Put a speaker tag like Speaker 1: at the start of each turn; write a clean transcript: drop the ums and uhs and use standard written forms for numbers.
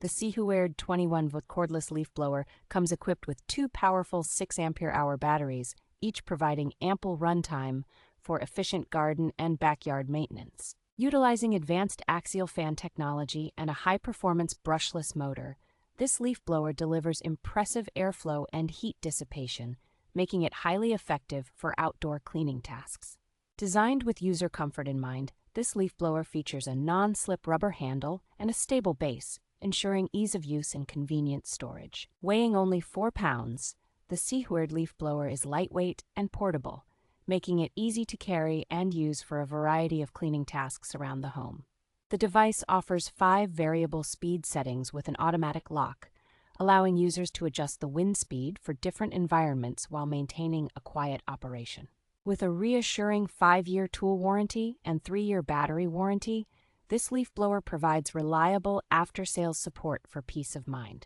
Speaker 1: The Sihuird 21V Cordless Leaf Blower comes equipped with two powerful 6 ampere-hour batteries, each providing ample runtime for efficient garden and backyard maintenance. Utilizing advanced axial fan technology and a high-performance brushless motor, this leaf blower delivers impressive airflow and heat dissipation, making it highly effective for outdoor cleaning tasks. Designed with user comfort in mind, this leaf blower features a non-slip rubber handle and a stable base, ensuring ease of use and convenient storage. Weighing only 4 pounds, the Sihuird leaf blower is lightweight and portable, making it easy to carry and use for a variety of cleaning tasks around the home. The device offers 5 variable speed settings with an automatic lock, allowing users to adjust the wind speed for different environments while maintaining a quiet operation. With a reassuring 5-year tool warranty and 3-year battery warranty, this leaf blower provides reliable after-sales support for peace of mind.